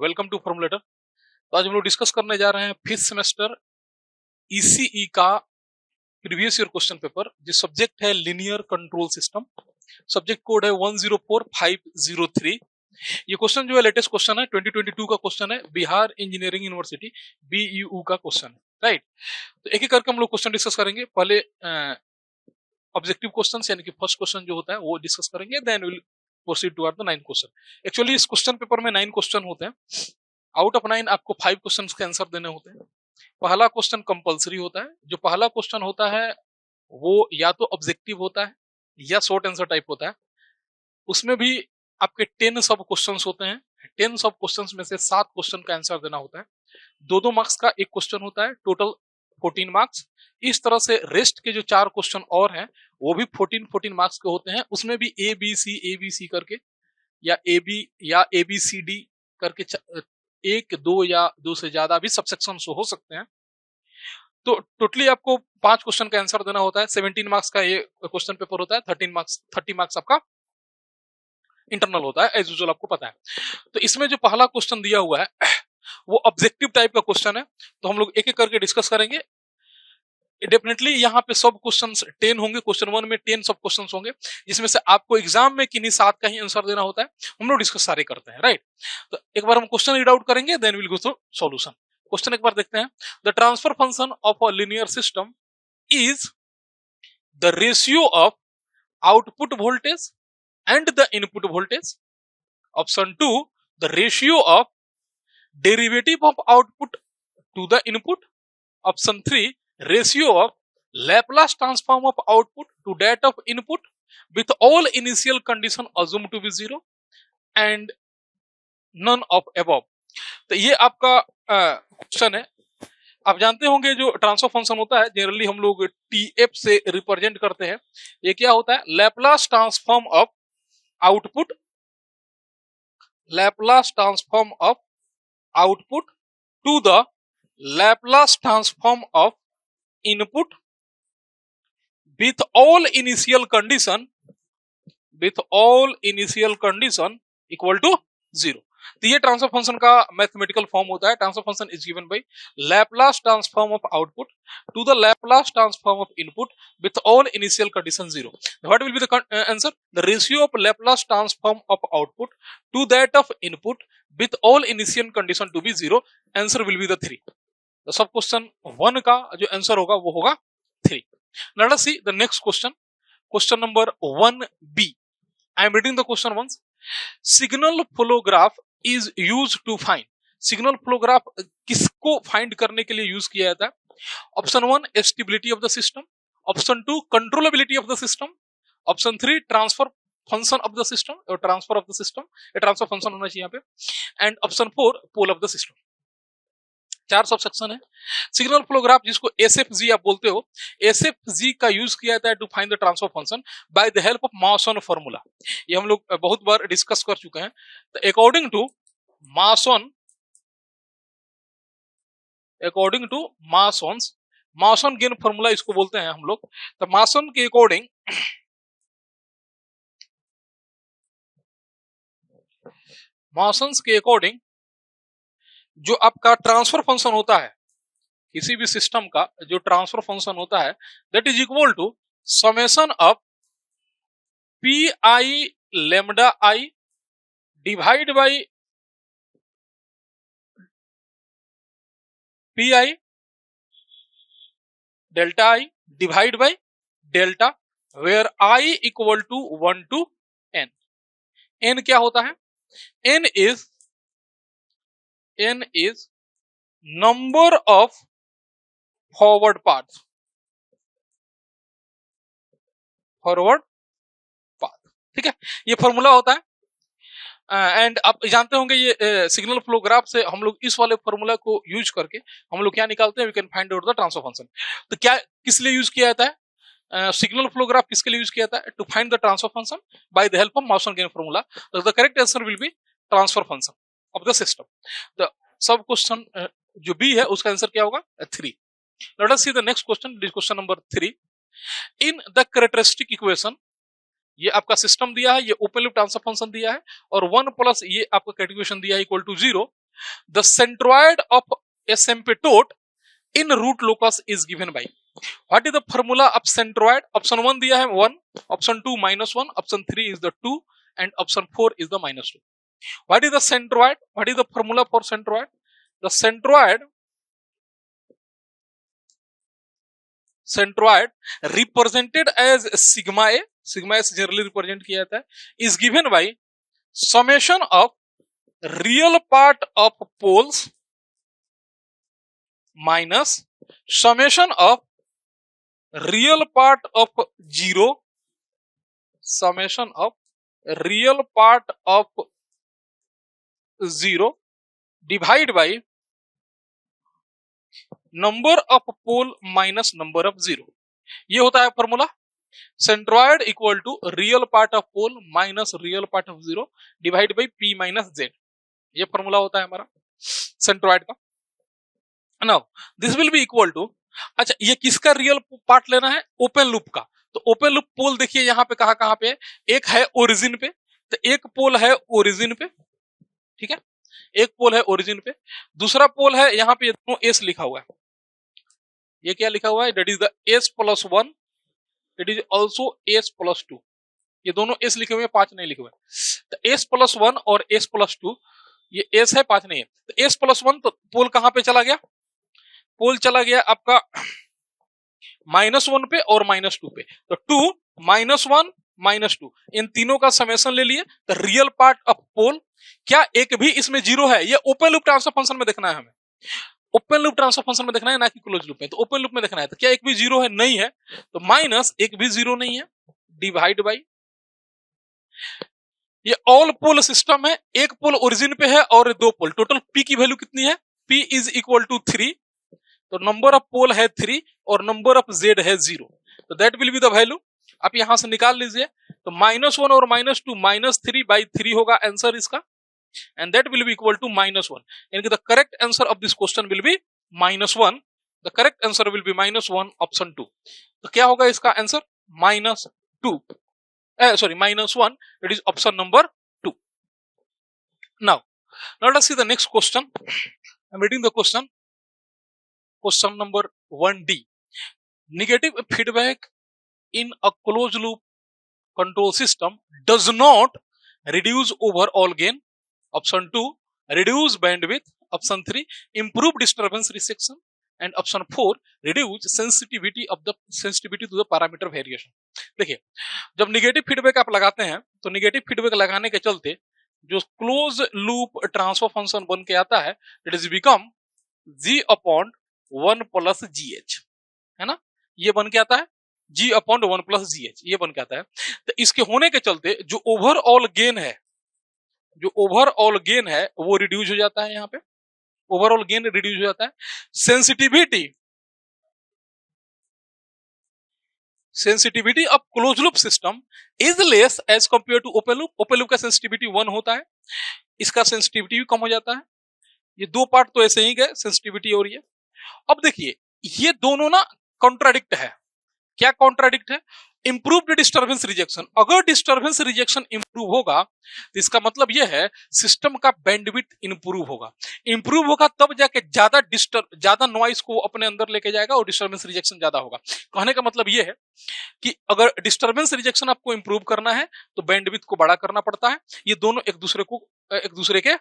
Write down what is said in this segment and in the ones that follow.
Welcome to फॉर्मूलेटर। तो आज हम लोग डिस्कस करने जा रहे हैं फिफ्थ सेमेस्टर ईसीई का प्रीवियस ईयर क्वेश्चन पेपर, जिस सब्जेक्ट है linear control system. Subject code है 104503। ये क्वेश्चन जो है लेटेस्ट क्वेश्चन है, 2022 का क्वेश्चन है, बिहार इंजीनियरिंग यूनिवर्सिटी बीयूयू का क्वेश्चन है, राइट। तो एक एक करके हम लोग क्वेश्चन डिस्कस करेंगे। पहले ऑब्जेक्टिव क्वेश्चन यानी कि फर्स्ट क्वेश्चन जो होता है वो डिस्कस करेंगे, then will proceed toward the 9 question. Actually इस क्वेश्चन पेपर में 9 क्वेश्चन होते हैं। आउट ऑफ 9 आपको 5 क्वेश्चन के आंसर देने होते हैं। पहला क्वेश्चन कंपलसरी होता है। जो पहला क्वेश्चन होता है वो या तो ऑब्जेक्टिव होता है या शॉर्ट आंसर टाइप होता है। उसमें भी आपके 10 सब क्वेश्चंस होते हैं। 10 सब क्वेश्चंस में से 7 क्वेश्चन का आंसर देना होता है। 2-2 मार्क्स का एक क्वेश्चन होता है, टोटल 14 मार्क्स। इस तरह से रेस्ट के जो 4 क्वेश्चन और हैं वो भी 14 मार्क्स के होते हैं। उसमें भी ए बी सी करके या ए बी या ए बी सी डी करके 1, 2 या 2 से ज्यादा भी सबसेक्शन हो सकते हैं। तो टोटली आपको 5 क्वेश्चन का आंसर देना होता है। 17 मार्क्स का ये क्वेश्चन पेपर होता है। 30 मार्क्स आपका इंटरनल होता है, एज यूजुअल आपको पता है। तो इसमें जो पहला क्वेश्चन दिया हुआ है वो ऑब्जेक्टिव टाइप का क्वेश्चन है। तो हम लोग एक एक करके डिस्कस करेंगे। डेफिनेटली यहाँ पे सब क्वेश्चंस 10 होंगे। क्वेश्चन 1 में 10 सब क्वेश्चंस होंगे, जिसमें से आपको एग्जाम में किन्हीं 7 का ही आंसर देना होता है। हम लोग डिस्कस सारे करते हैं, राइट। तो एक बार हम क्वेश्चन रीड आउट करेंगे, then will go through solution. Question एक बार देखते हैं। The transfer function of a linear system is the ratio of output voltage and the input voltage. Option 2, the ratio of derivative of output to the input. Option 3, ratio of Laplace transform of output to that of input with all initial condition assumed to be 0 and none of above। तो ये आपका question है। आप जानते होंगे जो transfer function होता है जनरली हम लोग टीएफ से रिप्रेजेंट करते हैं। ये क्या होता है? Laplace transform of output, Laplace transform of output to the Laplace transform of input with all initial condition equal to 0। तो ये ट्रांसफर फंक्शन का मैथमेटिकल फॉर्म होता है। Transfer function is given by Laplace transform of output to the Laplace transform of input with all initial condition 0। What will be the answer? The ratio of Laplace transform of output to that of input with all initial condition to be 0। Answer will be the 3। तो सब question 1 का जो answer होगा वो होगा 3। Let us see the next question. Question number 1B। I am reading the question once. Signal flow graph is used to find. Signal flow graph किसको find करने के लिए यूज किया जाता है? Option 1, stability of the system. Option 2, controllability of the system. Option 3, transfer function of the system और transfer of the system, transfer function होना चाहिए यहाँ पे। And option 4, pole of the system. 4 sub section है। Signal flow graph जिसको एसएफजी आप बोलते हो, एसएफजी का यूज किया जाता है to find the transfer function by the help of Mason formula. ये हम लोग बहुत बार डिस्कस कर चुके हैं। तो according to Mason gain formula इसको बोलते हैं हम लोग। तो मॉसन के अकॉर्डिंग जो आपका ट्रांसफर फंक्शन होता है किसी भी सिस्टम का, जो ट्रांसफर फंक्शन होता है that is equal to summation of P I lambda I divide by P I delta I divide by delta, where I equal to 1 to n। n क्या होता है? n is number of forward path। ठीक है, ये formula होता है। And आप जानते होंगे ये सिग्नल फ्लो ग्राफ से हम लोग इस वाले फॉर्मूला को यूज करके हम लोग क्या निकालते हैं? We can find out the transfer function. तो क्या किस लिए यूज किया जाता है? सिग्नल फ्लो ग्राफ किसके लिए यूज किया जाता है? To find the transfer function by the help of Mason gain formula. The correct answer will be transfer function of the system. The sub question जो बी है उसका आंसर क्या होगा? 3। Let us see the next question, question number 3। In the characteristic equation, ये आपका system दिया है, ये ओपन लूप ट्रांसफर फंक्शन दिया है और 1 प्लस ये आपका कैटेगरी दिया है equal to 0। The centroid of asymptote in root locus is given by. What is the formula of centroid? Option 1 दिया है 1, option 2 -1, option 3 is the 2 and option 4 is the -2। What is the centroid? What is the formula for centroid? The centroid represented as sigma A, sigma A से generally represent किया जाता है, is given by summation of real part of poles minus summation of real part of zero, summation of real part of zero divide by number of pole minus number of zero. ये होता है formula. Centroid equal to real part of pole minus real part of zero divide by P minus Z. ये formula होता है हमारा centroid का। Now this will be equal to, अच्छा ये किसका रियल पार्ट लेना है? ओपन लूप का। तो ओपन लूप पोल देखिए यहाँ पे कहाँ पे है, एक है ओरिजिन पे, तो एक पोल है ओरिजिन पे, ठीक है, एक पोल है ओरिजिन पे, दूसरा पोल है यहाँ पे, ये दोनों एस लिखा हुआ है, ये क्या लिखा हुआ है? That is the s+1, that is also s+2। ये दोनों एस लिखे हुए हैं, 5 नहीं लिखे हुए। तो s+1 और s+2, ये एस है 5 नहीं है। तो s+1 तो पोल कहां पे चला गया? पोल चला गया आपका -1 पे और -2 पे। तो 2 -1 -2 इन तीनों का समेशन ले लिए। तो रियल पार्ट ऑफ पोल, क्या एक भी इसमें जीरो है? ये ओपन लूप ट्रांसफर फंक्शन में देखना है हमें, ओपन लूप ट्रांसफर फंक्शन में देखना है, ना कि क्लोज लूप में। तो ओपन लूप में देखना है, तो क्या एक भी जीरो है? नहीं है, तो माइनस एक भी जीरो नहीं है डिवाइड बाई, ये ऑल पोल सिस्टम है, एक पोल ओरिजिन पे है और 2 पोल, टोटल पी की वैल्यू कितनी है? P इज इक्वल टू 3, तो नंबर ऑफ पोल है 3 और नंबर ऑफ जेड है 0, तो that will be the value. आप यहां से निकाल लीजिए, तो -1 और -2 -3/3 होगा आंसर इसका, and that will be equal to -1, यानी कि the correct answer of this question will be -1, the correct answer will be -1 option 2। तो क्या होगा इसका answer? -2, sorry -1, it is option number 2. Now let us see the next question. I'm reading the question number 1D. Negative feedback in a closed loop control system does not reduce overall gain. Option 2, reduce bandwidth. Option 3, improve disturbance restriction. And option 4, reduce sensitivity to the parameter variation. देखिए, जब negative feedback आप लगाते हैं, तो negative feedback लगाने के चलते जो क्लोज लूप ट्रांसफर फंक्शन बन के आता है, it is become G/1 + GH, है ना, ये बन के आता है G/1 + GH, ये बन के आता है। तो इसके होने के चलते जो ओवरऑल गेन है वो रिड्यूस हो जाता है, यहाँ पे ओवरऑल गेन रिड्यूस हो जाता है। Sensitivity of close loop system is less as compare to open loop. Open loop का सेंसिटिविटी 1 होता है, इसका सेंसिटिविटी भी कम हो जाता है। ये दो पार्ट तो ऐसे ही गए, सेंसिटिविटी और ये। अब देखिए, ये दोनों ना कॉन्ट्राडिक्ट है। क्या कॉन्ट्राडिक्ट है? Improved disturbance rejection. अगर डिस्टर्बेंस रिजेक्शन इंप्रूव होगा तो इसका मतलब यह है सिस्टम का बैंडविड्थ इंप्रूव होगा तब जाके ज्यादा नॉइस को अपने अंदर लेके जाएगा और डिस्टर्बेंस रिजेक्शन ज्यादा होगा। कहने का मतलब यह है कि अगर डिस्टर्बेंस रिजेक्शन आपको इंप्रूव करना है तो बैंडविड्थ को बड़ा करना पड़ता है। ये दोनों एक दूसरे के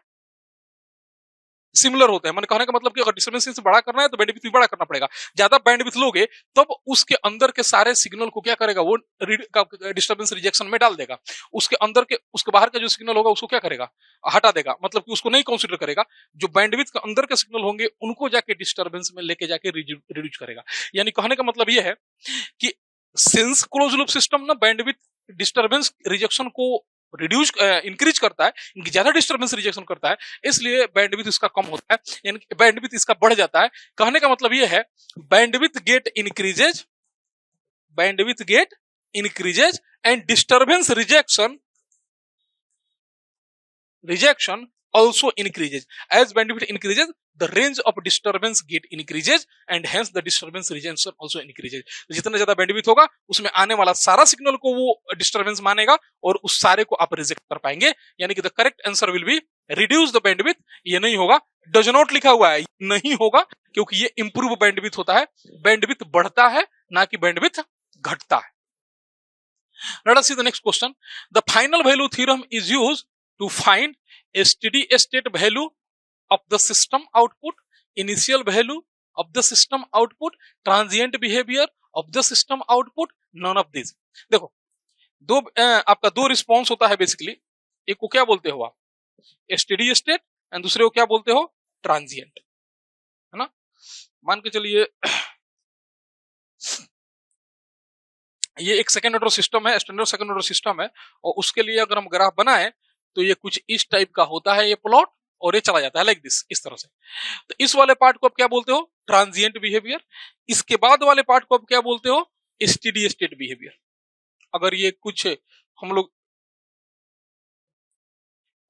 सिमिलर होते हैं। मैंने कहने का मतलब कि अगर डिस्टर्बेंस बड़ा करना है तो बैंडविड्थ भी बड़ा करना पड़ेगा। ज्यादा बैंडविड्थ लोगे तब उसके अंदर के सारे सिग्नल को क्या करेगा, वो डिस्टर्बेंस रिजेक्शन में डाल देगा। उसके बाहर का जो सिग्नल होगा उसको क्या करेगा, हटा देगा, मतलब कि उसको नहीं कंसीडर करेगा। जो बैंडविड्थ के अंदर के सिग्नल होंगे उनको जाके डिस्टर्बेंस में लेके जाके रिड्यूस करेगा। यानी कहने का मतलब यह है कि सिंस क्लोज लूप सिस्टम ना बैंडविड्थ डिस्टर्बेंस रिजेक्शन को इंक्रीज करता है, ज्यादा डिस्टर्बेंस रिजेक्शन करता है, इसलिए बैंडविड्थ इसका कम होता है, यानी बैंडविड्थ इसका बढ़ जाता है। कहने का मतलब यह है bandwidth get increases and disturbance rejection also increases. As bandwidth increases, the range of disturbance get increases and hence the disturbance regions also increases. जितना ज्यादा बैंडविड्थ होगा उसमें आने वाला सारा सिग्नल को वो डिस्टर्बेंस मानेगा और उस सारे को आप रिजेक्ट कर पाएंगे, यानी कि the correct answer will be reduce the bandwidth. ये नहीं होगा, डज नॉट लिखा हुआ है, नहीं होगा, क्योंकि ये इंप्रूव बैंडविड्थ होता है. बैंडविड्थ बढ़ता है ना कि बैंडविड्थ घटता है. Let us see the next question. The final value theorem is used to find a steady state value of the system output, initial value of the system output, transient behavior of the system output, none of these. देखो आपका दो response होता है basically. एक को क्या बोलते हो आप, स्टेडी स्टेट, एंड दूसरे को क्या बोलते हो, ट्रांजिएंट, है ना. मान के चलिए ये एक सेकेंड ऑर्डर सिस्टम है, स्टैंडर्ड सेकेंड ऑर्डर सिस्टम है, और उसके लिए अगर हम ग्राफ बनाए तो ये कुछ इस टाइप का होता है ये प्लॉट, और ये चला जाता है लाइक दिस, इस तरह से. तो इस वाले पार्ट को आप क्या बोलते हो, ट्रांजिएंट बिहेवियर. इसके बाद वाले पार्ट को आप क्या बोलते हो, स्टेडी स्टेट बिहेवियर. अगर ये कुछ हम लोग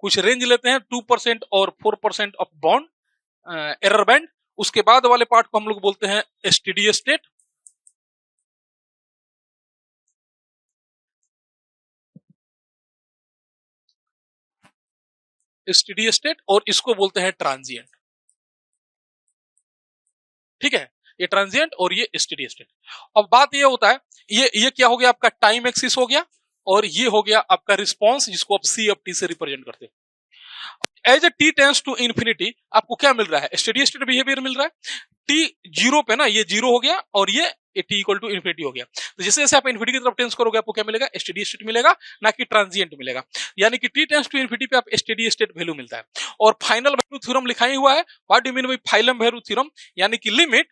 कुछ रेंज लेते हैं 2% और 4% ऑफ बॉन्ड एरर बैंड, उसके बाद वाले पार्ट को हम लोग बोलते हैं स्टेडी स्टेट. स्टेडी स्टेट, और इसको बोलते हैं ट्रांजिएंट. ठीक है, ये ट्रांजिएंट और ये स्टेडी स्टेट. अब बात ये होता है, ये क्या हो गया, आपका टाइम एक्सिस हो गया, और ये हो गया आपका रिस्पॉन्स, जिसको आप सी ऑफ टी से रिप्रेजेंट करते हैं. As a T tends to infinity आपको क्या मिल रहा है, स्टेडी स्टेट बिहेवियर मिल रहा है. टी जीरो पे ना, ये जीरो हो गया, और ये टी इक्वल टू इन्फिनिटी हो गया. तो जैसे जैसे आप इन्फिनिटी की तरफ टेंस करोगे आपको क्या मिलेगा, स्टेडी स्टेट मिलेगा, ना कि ट्रांजिएंट मिलेगा. यानी कि टी टेंस टू इन्फिनिटी पे आप स्टेडी स्टेट वैल्यू मिलता है. और फाइनल वैल्यू थ्योरम लिखा ही हुआ है. What do mean by final value theorem, यानी कि limit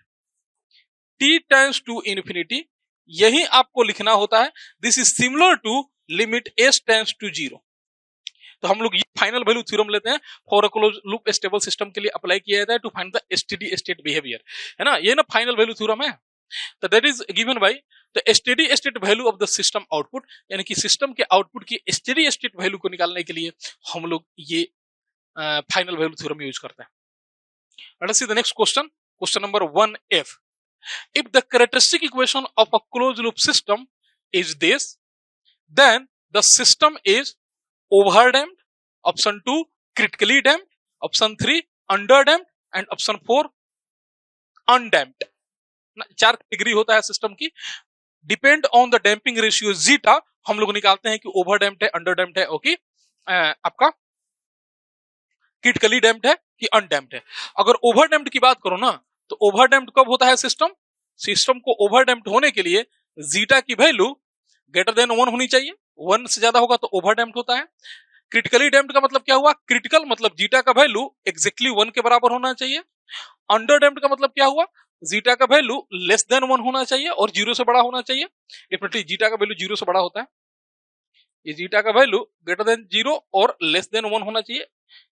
T tends to infinity, यही आपको लिखना होता है. This is similar to limit S tends to zero. तो हम लोग ये फाइनल वैल्यू थ्योरम लेते हैं for a closed loop stable system के लिए अप्लाई किया जाता है to find the steady state behaviour, है ना. ये ना फाइनल वैल्यू थ्योरम है. तो that is given by the steady state value of the system output, यानी कि सिस्टम के आउटपुट की स्टेडी स्टेट वैल्यू को निकालने के लिए हम लोग ये फाइनल वैल्यू थ्योरम यूज करते हैं. Late us see the next question, question number 1F. If the characteristic equation of a closed loop system is this, then the system is overdamped, option 2 critically damped, option 3 underdamped, and option 4 undamped. 4 category होता है system की. Depend on the damping ratio zeta हम लोग निकालते हैं कि ओवरडैम्प्ड है, अंडरडैम्प्ड है, ओके, आपका क्रिटिकली डैम्प्ड है कि अनडैम्प्ड है. अगर ओवरडैम्प्ड की बात करो ना, तो ओवरडैम्प्ड कब होता है सिस्टम, सिस्टम को ओवरडैम्प्ड होने के लिए जीटा की वैल्यू ग्रेटर देन 1 होनी चाहिए. 1 से ज्यादा होगा तो ओवरडैम्प्ड होता है. क्रिटिकली डैम्प्ड का मतलब क्या हुआ, क्रिटिकल मतलब जीटा का वैल्यू एग्जैक्टली 1 के बराबर होना चाहिए. अंडरडैम्प्ड का मतलब क्या हुआ, जीटा का वैल्यू लेस देन 1 होना चाहिए और 0 से बड़ा होना चाहिए. डेफिनेटली जीटा का वैल्यू 0 से बड़ा होता है. ये जीटा का वैल्यू ग्रेटर देन 0 और लेस देन 1 होना चाहिए,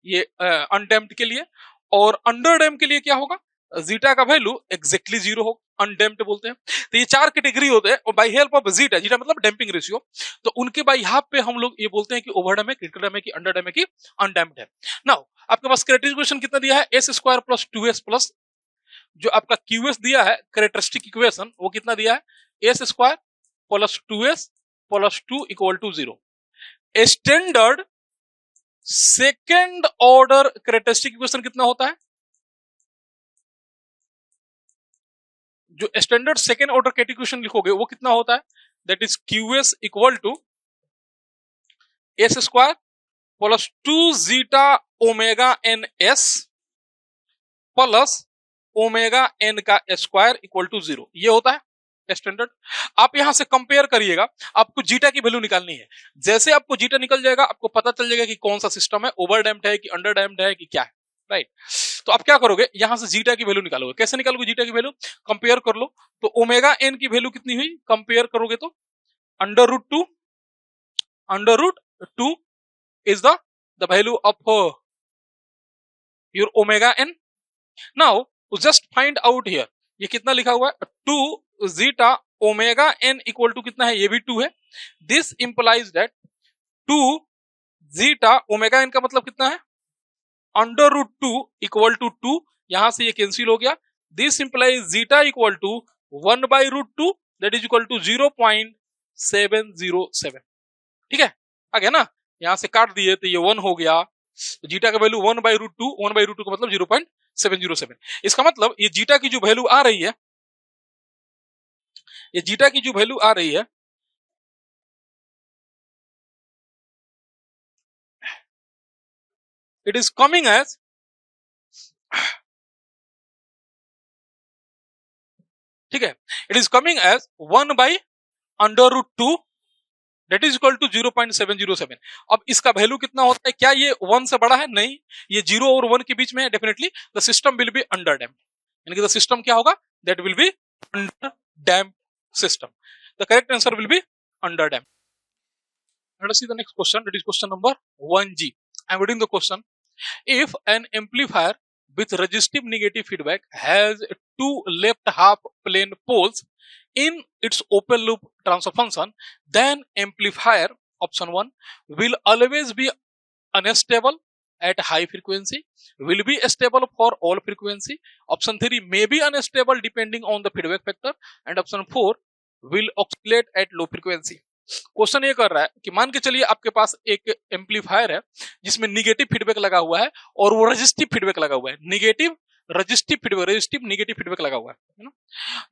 ये अनडैम्प्ड के लिए. और अंडरडैम्प्ड के लिए क्या होगा, जीटा का वैल्यू एग्जैक्टली 0 हो, अनडैम्प्ड बोलते हैं. तो ये 4 कैटेगरी होते हैं. और by help of zeta, zeta मतलब डैम्पिंग रेशियो, तो उनके बाय हाफ पे हम लोग ये बोलते हैं कि ओवरडैम्प है, क्रिटिकल डैम्प है कि अंडरडैम्प है कि अनडैम्प्ड है. नाउ आपके पास कैरेक्टरिस्टिक इक्वेशन कितना दिया है, s square plus 2s plus जो आपका QS दिया है कैरेक्टरिस्टिक इक्वेशन, वो कितना दिया है, s square plus 2s plus 2 equal to 0. Standard second order characteristic equation कितना होता है, जो स्टैंडर्ड सेकेंड ऑर्डर कैरेक्टरिस्टिक लिखोगे वो कितना होता है, that is QS equal to s square plus 2 zeta omega n s plus omega n का स्क्वायर इक्वल टू 0. ये होता है स्टैंडर्ड. आप यहां से कंपेयर करिएगा, आपको जीटा की वैल्यू निकालनी है. जैसे आपको जीटा निकल जाएगा आपको पता चल जाएगा कि कौन सा सिस्टम है, ओवरडैम्प्ड है कि अंडरडैम्प्ड है कि क्या है, राइट. तो आप क्या करोगे, यहां से जीटा की वैल्यू निकालोगे. कैसे निकालोगे जीटा की वैल्यू, कंपेयर कर लो. तो ओमेगा n की वैल्यू कितनी हुई, कंपेयर करोगे तो under root two is the value of your omega n. Now just find out here, ये कितना लिखा हुआ है, 2 zeta omega n equal to कितना है, ये भी 2 है. This implies that 2 zeta omega n का मतलब कितना है, अंडर रूट 2 इक्वल टू 2 यहां से ये कैंसिल हो गया। This implies zeta equal to 1/√2 that is equal to 0.707। ठीक है, आ गया ना, यहां से काट दिए तो ये 1 हो गया, तो जीटा का वैल्यू 1/√2, 1/√2 का मतलब 0.707। इसका मतलब ये जीटा की जो वैल्यू आ रही है, ये जीटा की जो वैल्यू आ रही है, इट इज कमिंग एज, ठीक है, it is coming as 1/√2 that is equal to 0.707। अब इसका वैल्यू कितना होता है, क्या ये 1 से बड़ा है? नहीं, ये 0 और 1 के बीच में है। Definitely the system will be under damp, यानी कि द सिस्टम क्या होगा, that will be under damp system. The correct answer will be under damp. Let us see the next question. That is question number 1G. I am reading the question. If an amplifier with resistive negative feedback has two left half plane poles in its open loop transfer function, then amplifier option 1 will always be unstable at high frequency, will be stable for all frequency, option 3 may be unstable depending on the feedback factor, and option 4 will oscillate at low frequency. Question ये कर रहा है कि मान के चलिए आपके पास एक एम्पलीफायर है जिसमें निगेटिव फीडबैक लगा हुआ है और वो रेजिस्टिव फीडबैक लगा हुआ है, negative resistive feedback, resistive negative feedback लगा हुआ है ना,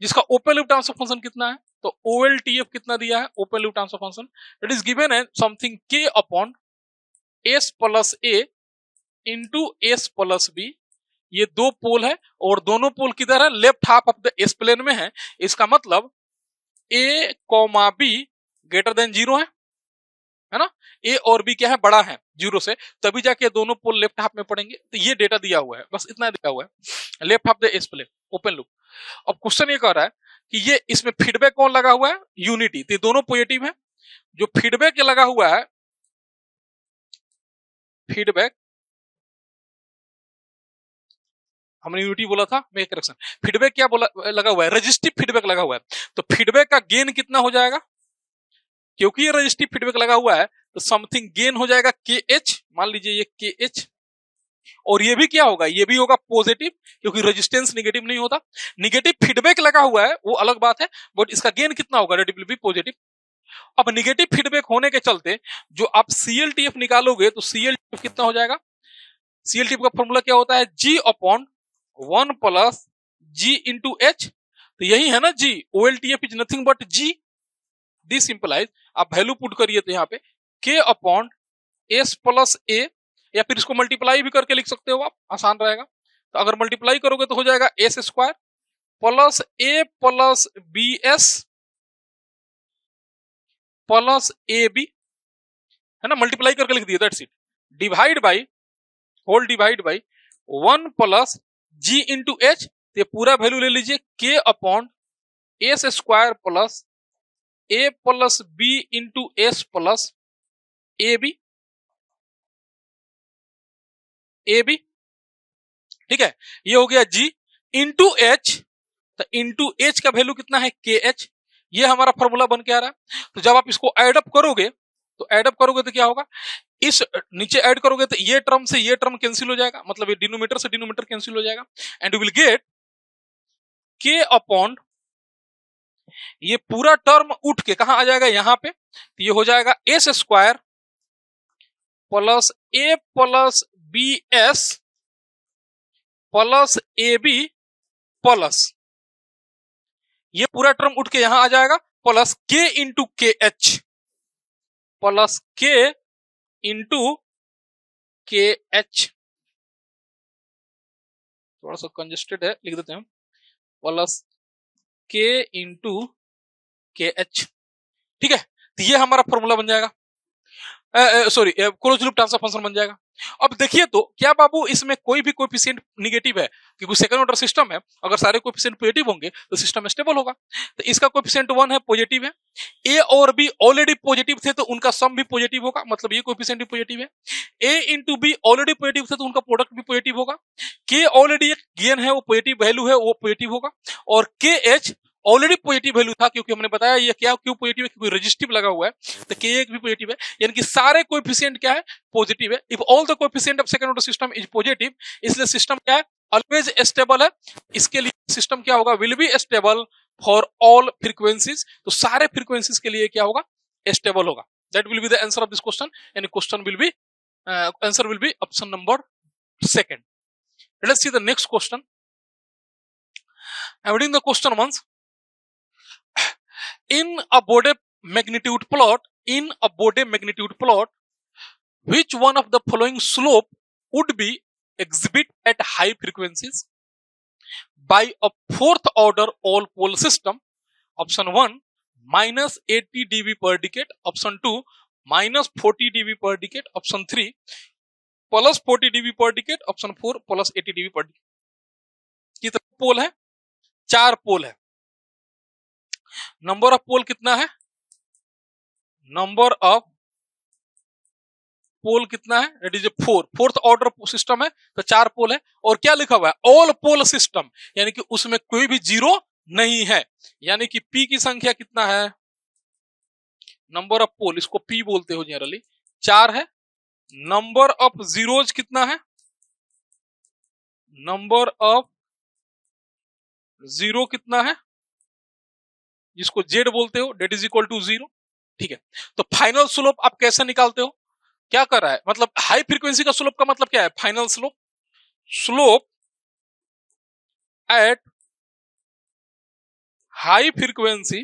जिसका ओपन लूप ट्रांसफर फंक्शन कितना है, तो OLTF कितना दिया है, open loop transfer function it is given है something K upon S plus A into S plus B। ये दो पोल है और दोनों पोल किधर है, left half of the S plane में है। इसका मतलब A, B ग्रेटर देन 0 है ना, ए और बी क्या है, बड़ा है 0 से, तभी जाके दोनों पोल लेफ्ट हाफ में पड़ेंगे। तो ये डेटा दिया हुआ है, बस इतना दिया हुआ है, left half the S plane open loop. अब क्वेश्चन ये कह रहा है कि ये इसमें फीडबैक कौन लगा हुआ है, यूनिटी, तो दोनों पॉजिटिव है। जो फीडबैक लगा हुआ है, फीडबैक हमने यूनिटी बोला था, मैं करेक्शन, फीडबैक क्या बोला लगा हुआ है, रजिस्टिव फीडबैक लगा हुआ है। तो फीडबैक का गेन कितना हो जाएगा, क्योंकि ये रजिस्टिव फीडबैक लगा हुआ है तो समथिंग गेन हो जाएगा KH, मान लीजिए ये KH, और ये भी क्या होगा, ये भी होगा पॉजिटिव, क्योंकि रेजिस्टेंस नेगेटिव नहीं होता। नेगेटिव फीडबैक लगा हुआ है वो अलग बात है, बट इसका गेन कितना होगा, दैट विल बी पॉजिटिव। अब नेगेटिव फीडबैक होने के चलते जो आप CLTF निकालोगे तो CLTF कितना हो जाएगा, CLTF का फॉर्मूला क्या होता है, G upon 1 plus G into H। तो यही है ना G, OLTF is nothing but G। This implies, आप वैल्यू पुट करिए तो यहाँ पे K upon S plus A, या फिर इसको मल्टीप्लाई भी करके लिख सकते हो आप, आसान रहेगा। तो अगर मल्टीप्लाई करोगे तो हो जाएगा S square plus A plus BS plus AB, है ना, मल्टीप्लाई करके लिख दिया, that's it. Divide by, whole divide by 1 plus G into H, ये पूरा वैल्यू ले लीजिए K upon S square plus A plus B into S plus AB, ठीक है, ये हो गया G इंटू H। तो इंटू H का वैल्यू कितना है, KH। ये हमारा फॉर्मूला बन के आ रहा है। तो जब आप इसको ऐड अप करोगे तो क्या होगा, इस नीचे ऐड करोगे तो ये टर्म से ये टर्म कैंसिल हो जाएगा, मतलब ये डिनोमिनेटर से डिनोमिनेटर कैंसिल हो जाएगा, and you will get K upon, ये पूरा टर्म उठ के कहां आ जाएगा, यहां पे, तो ये हो जाएगा S square plus A plus BS plus AB plus, ये पूरा टर्म उठ के यहां आ जाएगा, plus K into KH plus K into KH, थोड़ा सा कंजेस्टेड है, लिख देते हैं, प्लस K इंटू KH, ठीक है। तो ये हमारा फॉर्मूला बन जाएगा, sorry close loop transfer function बन जाएगा। अब देखिए तो क्या बाबू इसमें कोई भी कोएफिशिएंट नेगेटिव है, क्योंकि सेकंड ऑर्डर सिस्टम है, अगर सारे कोएफिशिएंट पॉजिटिव होंगे तो सिस्टम स्टेबल होगा। तो इसका कोएफिशिएंट 1 है, पॉजिटिव है। A और B ऑलरेडी पॉजिटिव थे तो उनका सम भी पॉजिटिव होगा, मतलब ये कोएफिशिएंट भी पॉजिटिव है। A into B already positive थे तो उनका प्रोडक्ट भी पॉजिटिव होगा। K ऑलरेडी एक गेन है, वो पॉजिटिव वैल्यू है, वो पॉजिटिव होगा। और KH ऑलरेडी पॉजिटिव वैल्यू था, क्योंकि हमने बताया ये क्या क्यों पॉजिटिव है, क्योंकि रेजिस्टिव लगा हुआ है, तो K भी पॉजिटिव है, यानी कि सारे कोएफिशिएंट क्या है, पॉजिटिव है। If all the coefficient of second order system is positive, इसलिए सिस्टम क्या है, ऑलवेज स्टेबल है, इसके लिए सिस्टम क्या होगा, will be stable for all frequencies, तो सारे फ्रीक्वेंसीज के लिए क्या होगा, स्टेबल होगा। That will be the answer of this question, and question will B answer will B option number second. Let's see the next question. I'm reading the question once. In a Bode magnitude plot, which one of the following slope would be exhibit at high frequencies by a fourth order all pole system? Option 1 minus 80 dB per decade, option 2 minus 40 dB per decade, option 3 plus 40 dB per decade, option 4 plus 80 dB per decade. कितने पोल है, 4 पोल है। Number of पोल कितना है, number of पोल कितना है, that is 4, fourth order system है तो 4 पोल है। और क्या लिखा हुआ है, ऑल पोल सिस्टम, यानी कि उसमें कोई भी जीरो नहीं है, यानी कि पी की संख्या कितना है, नंबर ऑफ पोल, इसको पी बोलते हो जनरली, 4 है। नंबर ऑफ जीरोज कितना है, नंबर ऑफ जीरो कितना है, जिसको जेड बोलते हो, डेट इज इक्वल टू 0। ठीक है, तो फाइनल स्लोप आप कैसे निकालते हो, क्या कर रहा है, मतलब हाई फ्रीक्वेंसी का स्लोप का मतलब क्या है, final slope, slope at high frequency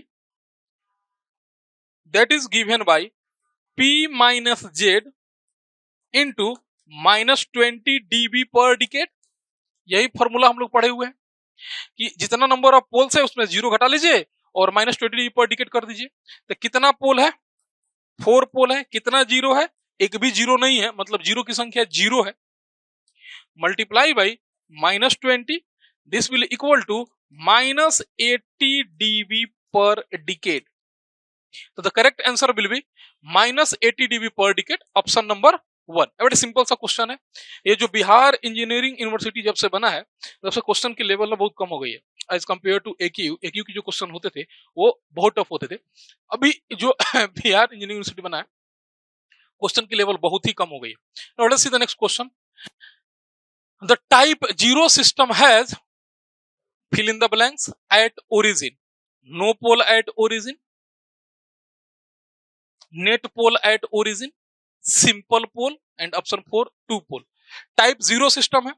that is given bye P minus Z into -20 dB per decade. यही फॉर्मूला हम लोग पढ़े हुए हैं कि जितना नंबर ऑफ पोल्स है उसमें 0 घटा लीजिए और -20 dB पर डिकेड कर दीजिए। तो कितना पोल है, 4 पोल है, कितना जीरो है, एक भी जीरो नहीं है, मतलब जीरो की संख्या 0 है, multiply by -20, this will equal to -80 dB per decade. तो the correct answer will be -80 dB per decade, option number 1। बड़ा सिंपल सा क्वेश्चन है। ये जो बिहार इंजीनियरिंग यूनिवर्सिटी जब से बना है तब से क्वेश्चन की लेवल बहुत कम हो गई है एज कम्पेयर टू एक्यू की जो क्वेश्चन होते थे वो बहुत टफ होते थे। अभी जो बिहार इंजीनियरिंग यूनिवर्सिटी बना है क्वेश्चन की लेवल बहुत ही कम हो गई है। Let's see the next question. The type 0 system has fill in the blanks at origin, no pole at origin, net pole at origin, simple pole, and option 4 2 pole। Type 0 system है,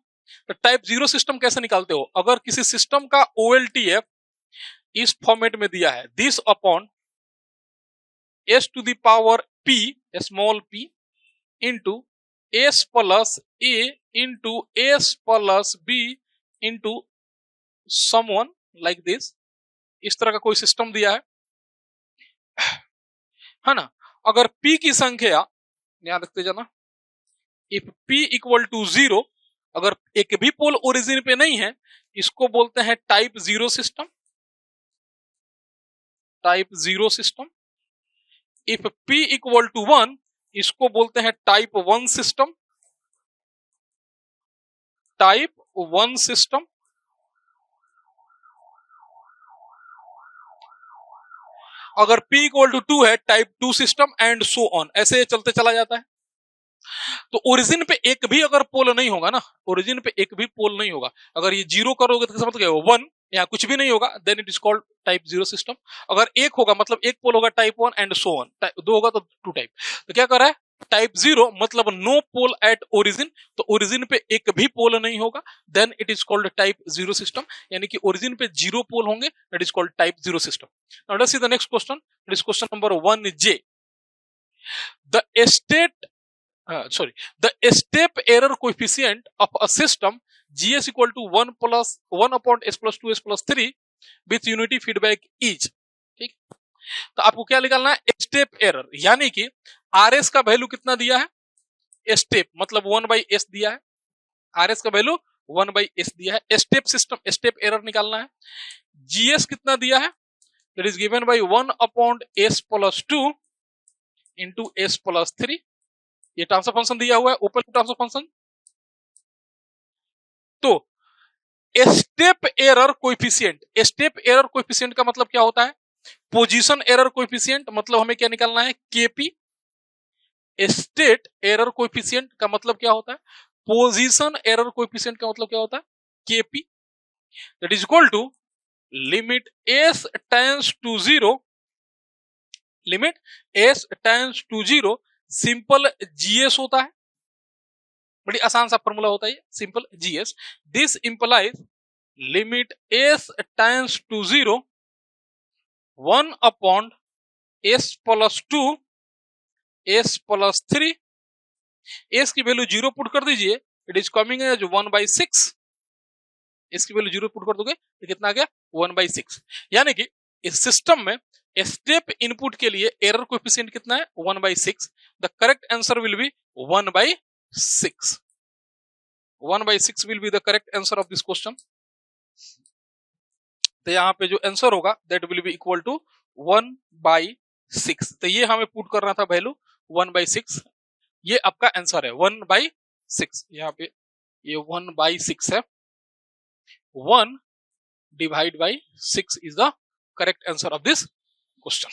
तो type 0 system कैसे निकालते हो, अगर किसी system का OLTF इस format में दिया है, this upon s to the power p small p into s plus a into s plus b into someone like this, इस तरह का कोई सिस्टम दिया है ना। अगर p की संख्या ध्यान रखते जाना, इफ p इक्वल टू 0, अगर एक भी पोल ओरिजिन पे नहीं है इसको बोलते हैं type 0 system, type 0 system. If p equal to 1 इसको बोलते हैं टाइप 1 सिस्टम, टाइप 1 सिस्टम। अगर p इक्वल टू 2 है type 2 system, and so on, ऐसे चलते चला जाता है। तो ओरिजिन पे एक भी अगर पोल नहीं होगा ना, ओरिजिन पे एक भी पोल नहीं होगा, अगर ये 0 करोगे तो मतलब क्या होगा, 1, यहाँ कुछ भी नहीं होगा, then it is called type 0 system. अगर एक होगा मतलब एक पोल होगा टाइप 1 एंड सो ऑन, 2 होगा तो 2 टाइप। तो क्या कर रहा है, टाइप 0 मतलब नो पोल एट ओरिजिन, तो ओरिजिन पे एक भी पोल नहीं होगा, then it is called type 0 system, यानी कि ओरिजिन पे 0 पोल होंगे, that is called type 0 system. Now let's see the next question, it is question number 1J। The step error coefficient of a system GS equal to 1 upon S plus 2 S plus 3 with unity feedback each। ठीक, तो आपको क्या निकालना है, step error, यानी कि RS का value कितना दिया है, स्टेप मतलब 1/S दिया है, RS का वैल्यू 1/S दिया है, स्टेप सिस्टम स्टेप एरर निकालना है। GS कितना दिया है, that is given bye 1 upon S plus 2 into S plus 3। ये ट्रांसफर फंक्शन दिया हुआ है, ओपन ट्रांसफर फंक्शन। तो step error coefficient, step error coefficient का मतलब क्या होता है, पोजीशन एरर कोएफिशिएंट, मतलब हमें क्या निकालना है, केपी। स्टेट एरर कोएफिशिएंट का मतलब क्या होता है, पोजीशन एरर कोएफिशिएंट का मतलब क्या होता है, kp, that is equal to limit s tends to 0, limit s tends to 0, simple gs होता है, बड़ी आसान सा फॉर्मूला होता है, simple gs. This implies limit s tends to 0 1 upon s plus 2 s plus 3, s की वैल्यू 0 पुट कर दीजिए, it is coming as 1/6. s की वैल्यू 0 पुट कर दोगे तो कितना आ गया 1/6. यानी कि इस सिस्टम में स्टेप इनपुट के लिए एरर कोएफिशिएंट कितना है 1/6. The correct answer will be 1/6. 1/6 will be the correct answer of this question. तो यहाँ पे जो आंसर होगा that will be equal to 1/6. तो ये हमें पुट करना था वैल्यू 1/6. ये आपका आंसर है 1/6. यहाँ पे ये 1/6 है. 1 divided by 6 is the correct answer of this question.